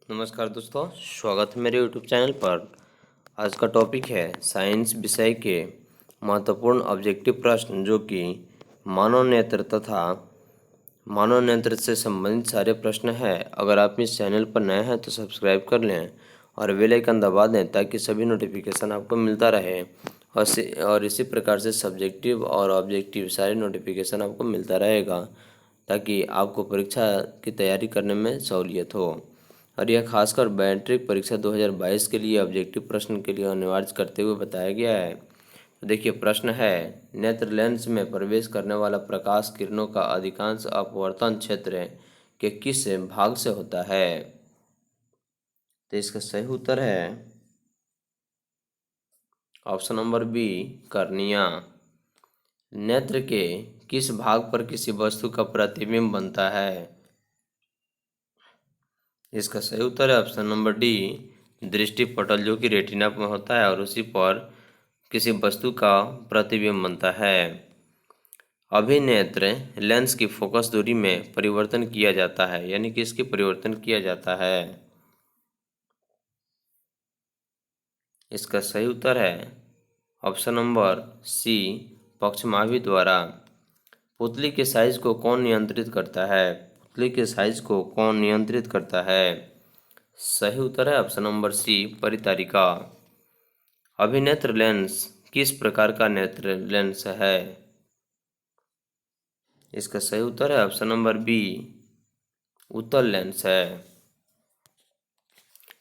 नमस्कार दोस्तों, स्वागत है मेरे यूट्यूब चैनल पर। आज का टॉपिक है साइंस विषय के महत्वपूर्ण ऑब्जेक्टिव प्रश्न, जो कि मानव नेत्र तथा मानव नेत्र से संबंधित सारे प्रश्न हैं। अगर आप इस चैनल पर नए हैं तो सब्सक्राइब कर लें और बेल आइकन दबा दें ताकि सभी नोटिफिकेशन आपको मिलता रहे और इसी प्रकार से सब्जेक्टिव और ऑब्जेक्टिव सारे नोटिफिकेशन आपको मिलता रहेगा, ताकि आपको परीक्षा की तैयारी करने में सहूलियत हो। और यह खासकर मैट्रिक परीक्षा 2022 के लिए ऑब्जेक्टिव प्रश्न के लिए अनिवार्य करते हुए बताया गया है। तो देखिए, प्रश्न है, नेत्र लेंस में प्रवेश करने वाला प्रकाश किरणों का अधिकांश अपवर्तन क्षेत्र के किस भाग से होता है? तो इसका सही उत्तर है ऑप्शन नंबर बी, कर्निया। नेत्र के किस भाग पर किसी वस्तु का प्रतिबिंब बनता है? इसका सही उत्तर है ऑप्शन नंबर डी, दृष्टि पटल, जो कि रेटिना में होता है और उसी पर किसी वस्तु का प्रतिबिंब बनता है। अभिनेत्र लेंस की फोकस दूरी में परिवर्तन किया जाता है, यानी कि इसकी परिवर्तन किया जाता है। इसका सही उत्तर है ऑप्शन नंबर सी, पक्षमावी द्वारा। पुतली के साइज को कौन नियंत्रित करता है? पुतली के साइज को कौन नियंत्रित करता है? सही उत्तर है ऑप्शन नंबर सी, परितारिका। अभिनेत्र लेंस किस प्रकार का नेत्र लेंस है? इसका सही उत्तर है ऑप्शन नंबर बी, उत्तल लेंस है।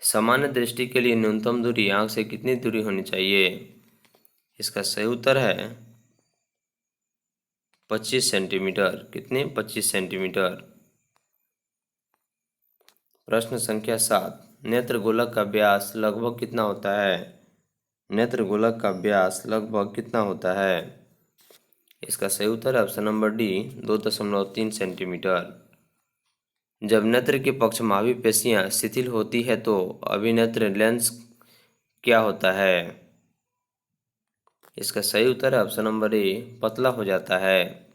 सामान्य दृष्टि के लिए न्यूनतम दूरी आंख से कितनी दूरी होनी चाहिए? इसका सही उत्तर है 25 सेंटीमीटर। कितनी? 25 सेंटीमीटर। प्रश्न संख्या 7, नेत्र गोलक का व्यास लगभग कितना होता है? नेत्र गोलक का व्यास लगभग कितना होता है? इसका सही उत्तर है ऑप्शन नंबर डी, 2.3 सेंटीमीटर। जब नेत्र की पक्षमावी पेशियां शिथिल होती है तो अभिनेत्र लेंस क्या होता है? इसका सही उत्तर है ऑप्शन नंबर ए, पतला हो जाता है।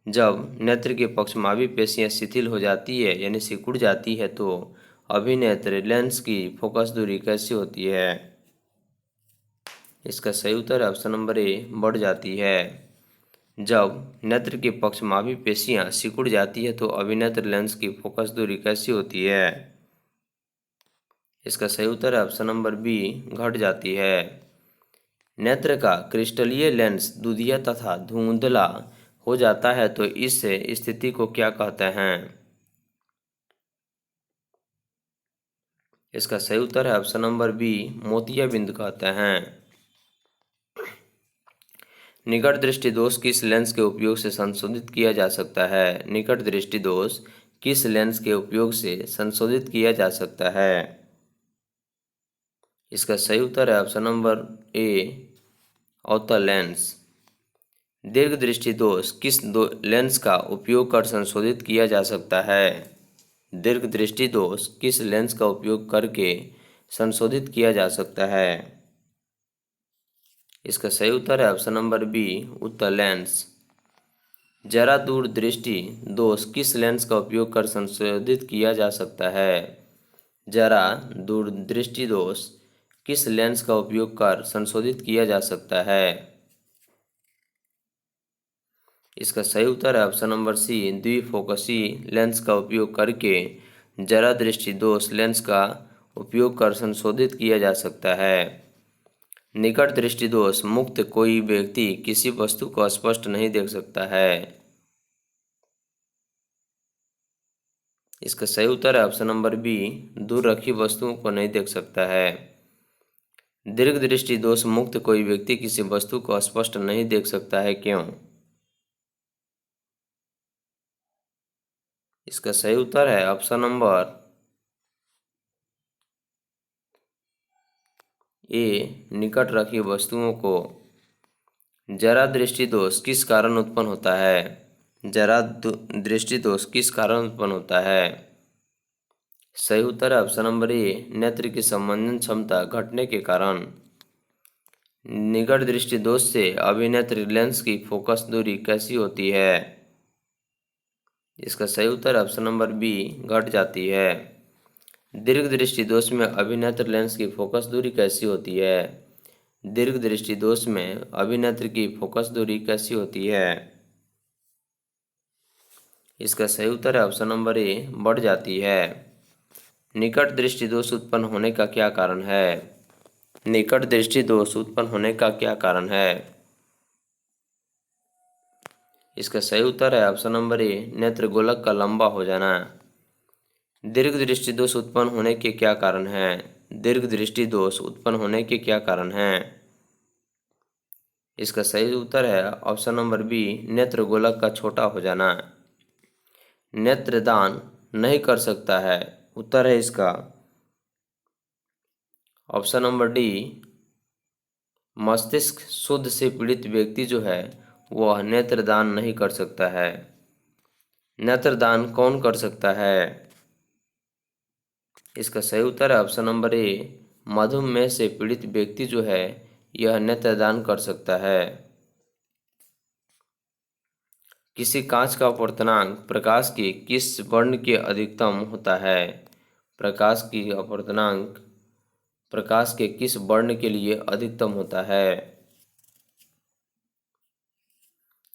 जब नेत्र की पक्षमावी पेशियां शिथिल हो जाती है यानी सिकुड़ जाती है तो अभिनेत्र लेंस की फोकस दूरी कैसी होती है? इसका सही उत्तर है ऑप्शन नंबर ए, बढ़ जाती है। जब नेत्र की पक्षमावी पेशियां सिकुड़ जाती है तो अभिनेत्र लेंस की फोकस दूरी कैसी होती है? इसका सही उत्तर है ऑप्शन नंबर बी, घट जाती है। नेत्र का क्रिस्टलीय लेंस दूधिया तथा धुंधला हो जाता है तो इस स्थिति को क्या कहते हैं? इसका सही उत्तर है ऑप्शन नंबर बी, मोतिया बिंदु कहते हैं। निकट दृष्टि दोष किस लेंस के उपयोग से संशोधित किया जा सकता है? निकट दृष्टि दोष किस लेंस के उपयोग से संशोधित किया जा सकता है? इसका सही उत्तर है ऑप्शन नंबर ए, अवतल लेंस। दीर्घ दृष्टि दोष किस लेंस का उपयोग कर संशोधित किया जा सकता है? दीर्घ दृष्टि दोष किस लेंस का उपयोग करके संशोधित किया जा सकता है? इसका सही उत्तर है ऑप्शन नंबर बी, उत्तल लेंस। जरा दूर दृष्टि दोष किस लेंस का उपयोग कर संशोधित किया जा सकता है? जरा दूर दृष्टि दोष किस लेंस का उपयोग कर संशोधित किया जा सकता है? इसका सही उत्तर है ऑप्शन नंबर सी, द्विफोकसी लेंस का उपयोग करके जरा दृष्टि दोष लेंस का उपयोग कर संशोधित किया जा सकता है। निकट दृष्टि दोष मुक्त कोई व्यक्ति किसी वस्तु को स्पष्ट नहीं देख सकता है। इसका सही उत्तर है ऑप्शन नंबर बी, दूर रखी वस्तुओं को नहीं देख सकता है। दीर्घ दृष्टि दोष मुक्त कोई व्यक्ति किसी वस्तु को स्पष्ट नहीं देख सकता है, क्यों? इसका सही उत्तर है ऑप्शन नंबर ए, निकट रखी वस्तुओं को। जरा दृष्टि दोष किस कारण उत्पन्न होता है? जरा दृष्टि दोष किस कारण उत्पन्न होता है? सही उत्तर है ऑप्शन नंबर ए, नेत्र की संवेदन क्षमता घटने के कारण। निकट दृष्टि दोष से अभिनेत्र लेंस की फोकस दूरी कैसी होती है? इसका सही उत्तर ऑप्शन नंबर बी, घट जाती है। दीर्घ दृष्टि दोष में अभिनेत्र लेंस की फोकस दूरी कैसी होती है? दीर्घ दृष्टि दोष में अभिनेत्र की फोकस दूरी कैसी होती है? इसका सही उत्तर है ऑप्शन नंबर ए, बढ़ जाती है। निकट दृष्टि दोष उत्पन्न होने का क्या कारण है? निकट दृष्टि दोष उत्पन्न होने का क्या कारण है? इसका सही उत्तर है ऑप्शन नंबर ए, नेत्र गोलक का लंबा हो जाना। दीर्घ दृष्टि दोष उत्पन्न होने के क्या कारण हैं? दीर्घ दृष्टि दोष उत्पन्न होने के क्या कारण हैं? इसका सही उत्तर है ऑप्शन नंबर बी, नेत्र गोलक का छोटा हो जाना। नेत्रदान नहीं कर सकता है, उत्तर है इसका ऑप्शन नंबर डी, मस्तिष्क शुद्ध से पीड़ित व्यक्ति जो है वह नेत्रदान नहीं कर सकता है। नेत्रदान कौन कर सकता है? इसका सही उत्तर है ऑप्शन नंबर ए, मधुमेह से पीड़ित व्यक्ति जो है यह नेत्रदान कर सकता है। किसी कांच का अपवर्तनांक प्रकाश के किस वर्ण के अधिकतम होता है? प्रकाश की अपवर्तनांक प्रकाश के किस वर्ण के लिए अधिकतम होता है?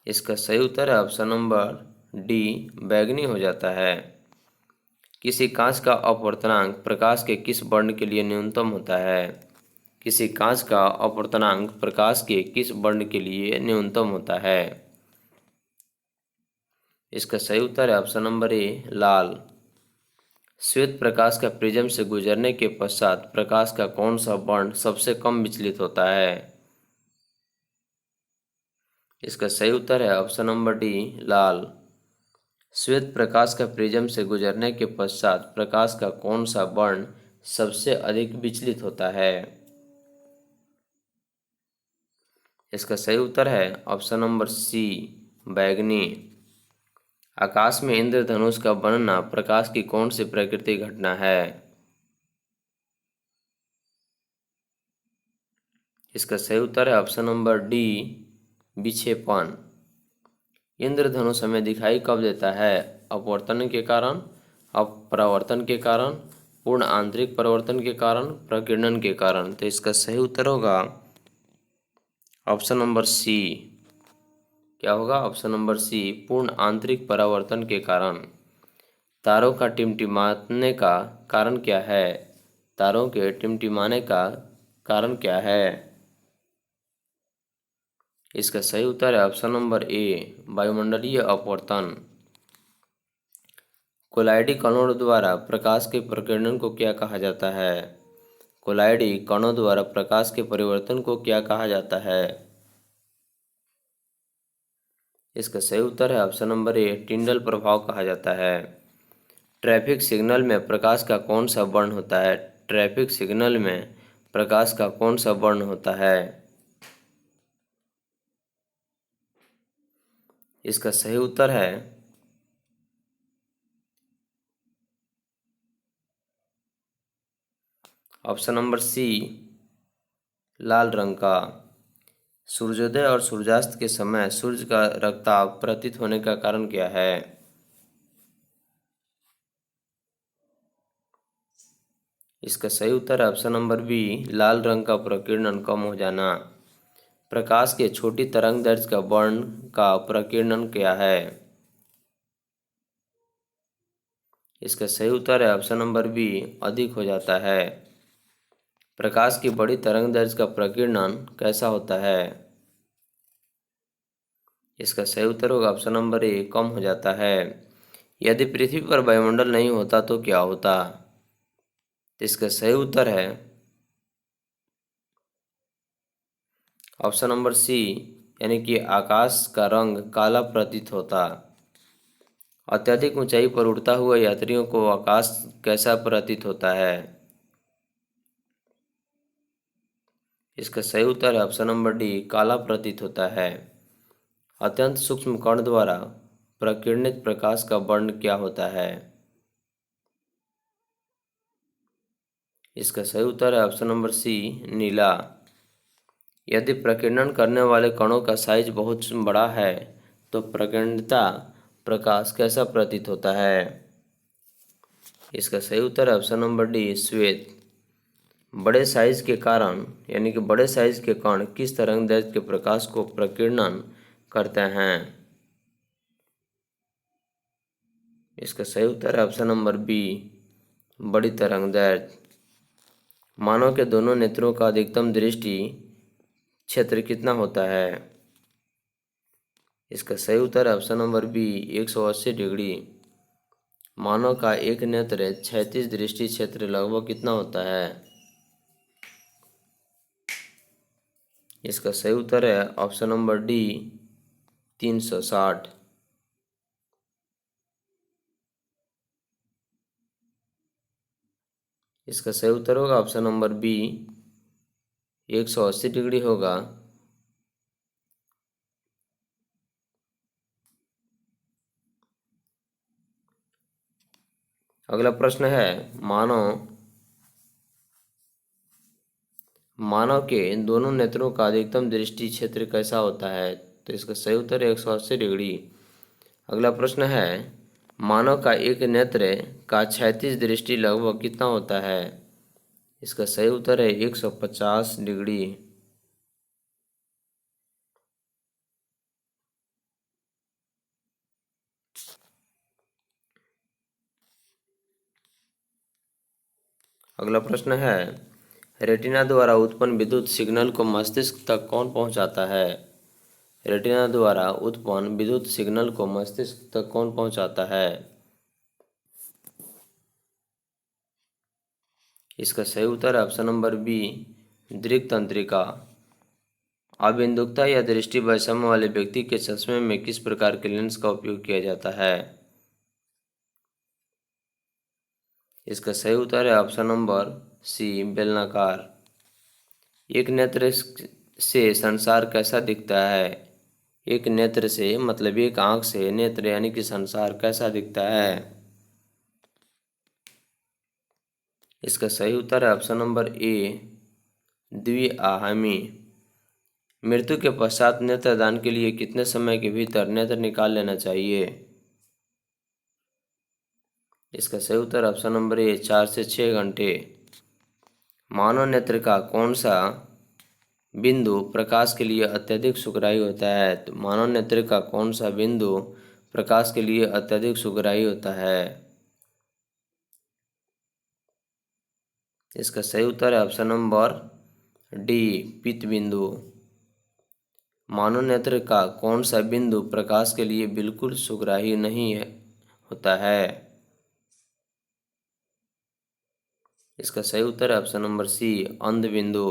इसका सही उत्तर है ऑप्शन नंबर डी, बैंगनी हो जाता है। किसी कांच का अपवर्तनांक प्रकाश के किस वर्ण के लिए न्यूनतम होता है? किसी कांच का अपवर्तनांक प्रकाश के किस वर्ण के लिए न्यूनतम होता है? इसका सही उत्तर है ऑप्शन नंबर ए, लाल। श्वेत प्रकाश का प्रिज्म से गुजरने के पश्चात प्रकाश का कौन सा वर्ण सबसे कम विचलित होता है? इसका सही उत्तर है ऑप्शन नंबर डी, लाल। श्वेत प्रकाश का प्रिज्म से गुजरने के पश्चात प्रकाश का कौन सा वर्ण सबसे अधिक विचलित होता है? इसका सही उत्तर है ऑप्शन नंबर सी, बैंगनी। आकाश में इंद्रधनुष का बनना प्रकाश की कौन सी प्राकृतिक घटना है? इसका सही उत्तर है ऑप्शन नंबर डी, विक्षेपण। इंद्रधनुष हमें दिखाई कब देता है? अपवर्तन के कारण, अपरावर्तन के कारण, पूर्ण आंतरिक परावर्तन के कारण, प्रकीर्णन के कारण। तो इसका सही उत्तर होगा ऑप्शन नंबर सी। क्या होगा? ऑप्शन नंबर सी, पूर्ण आंतरिक परावर्तन के कारण। तारों का टिमटिमाने का कारण क्या है? तारों के टिमटिमाने का कारण क्या है? इसका सही उत्तर है ऑप्शन नंबर ए, वायुमंडलीय अपवर्तन। कोलाइडी कणों द्वारा प्रकाश के प्रकीर्णन को क्या कहा जाता है? कोलाइडी कणों द्वारा प्रकाश के परिवर्तन को क्या कहा जाता है? इसका सही उत्तर है ऑप्शन नंबर ए, टिंडल प्रभाव कहा जाता है। ट्रैफिक सिग्नल में प्रकाश का कौन सा वर्ण होता है? ट्रैफिक सिग्नल में प्रकाश का कौन सा वर्ण होता है? इसका सही उत्तर है ऑप्शन नंबर सी, लाल रंग का। सूर्योदय और सूर्यास्त के समय सूर्य का रक्तताप प्रतीत होने का कारण क्या है? इसका सही उत्तर है ऑप्शन नंबर बी, लाल रंग का प्रकीर्णन कम हो जाना। प्रकाश के छोटी तरंगदैर्घ्य का वर्ण का प्रकीर्णन क्या है? इसका सही उत्तर है ऑप्शन नंबर बी, अधिक हो जाता है। प्रकाश की बड़ी तरंगदैर्घ्य का प्रकीर्णन कैसा होता है? इसका सही उत्तर होगा ऑप्शन नंबर ए, कम हो जाता है। यदि पृथ्वी पर वायुमंडल नहीं होता तो क्या होता? इसका सही उत्तर है ऑप्शन नंबर सी, यानी कि आकाश का रंग काला प्रतीत होता। अत्यधिक ऊंचाई पर उड़ता हुआ यात्रियों को आकाश कैसा प्रतीत होता है? इसका सही उत्तर है ऑप्शन नंबर डी, काला प्रतीत होता है। अत्यंत सूक्ष्म कण द्वारा प्रकीर्णित प्रकाश का वर्ण क्या होता है? इसका सही उत्तर है ऑप्शन नंबर सी, नीला। यदि प्रकीर्णन करने वाले कणों का साइज बहुत बड़ा है तो प्रकीर्णित प्रकाश कैसा प्रतीत होता है? इसका सही उत्तर है ऑप्शन नंबर डी, श्वेत। बड़े साइज के कारण यानी कि बड़े साइज के कण किस तरंगदैर्घ्य के प्रकाश को प्रकीर्णन करते हैं? इसका सही उत्तर है ऑप्शन नंबर बी, बड़ी तरंगदैर्घ्य। मानव के दोनों नेत्रों का अधिकतम दृष्टि क्षेत्र कितना होता है? इसका सही उत्तर है ऑप्शन नंबर बी, 180 डिग्री। मानव का एक नेत्र क्षैतिज दृष्टि क्षेत्र लगभग कितना होता है? इसका सही उत्तर है ऑप्शन नंबर डी, 360। इसका सही उत्तर होगा ऑप्शन नंबर बी, 180 डिग्री होगा। अगला प्रश्न है, मानव के दोनों नेत्रों का अधिकतम दृष्टि क्षेत्र कैसा होता है? तो इसका सही उत्तर है 180 डिग्री। अगला प्रश्न है, मानव का एक नेत्र का क्षैतिज दृष्टि लगभग कितना होता है? इसका सही उत्तर है 150 डिग्री। अगला प्रश्न है, रेटिना द्वारा उत्पन्न विद्युत सिग्नल को मस्तिष्क तक कौन पहुंचाता है? रेटिना द्वारा उत्पन्न विद्युत सिग्नल को मस्तिष्क तक कौन पहुंचाता है? इसका सही उत्तर है ऑप्शन नंबर बी, दृक् तंत्रिका। अबिंदुकता या दृष्टि वैषम्य वाले व्यक्ति के चश्मे में किस प्रकार के लेंस का उपयोग किया जाता है? इसका सही उत्तर है ऑप्शन नंबर सी, बेलनाकार। एक नेत्र से संसार कैसा दिखता है? एक नेत्र से मतलब एक आंख से नेत्र यानी कि संसार कैसा दिखता है? इसका सही उत्तर है ऑप्शन नंबर ए, द्विआयामी। मृत्यु के पश्चात नेत्रदान के लिए कितने समय के भीतर नेत्र निकाल लेना चाहिए? इसका सही उत्तर ऑप्शन नंबर ए, 4 से 6 घंटे। मानव नेत्र का कौन सा बिंदु प्रकाश के लिए अत्यधिक सुखदायी होता है? तो मानव नेत्र का कौन सा बिंदु प्रकाश के लिए अत्यधिक सुखदायी होता है? इसका सही उत्तर है ऑप्शन नंबर डी, पीत बिंदु। मानव नेत्र का कौन सा बिंदु प्रकाश के लिए बिल्कुल सुखदायी नहीं होता है? इसका सही उत्तर है ऑप्शन नंबर सी, अंध बिंदु।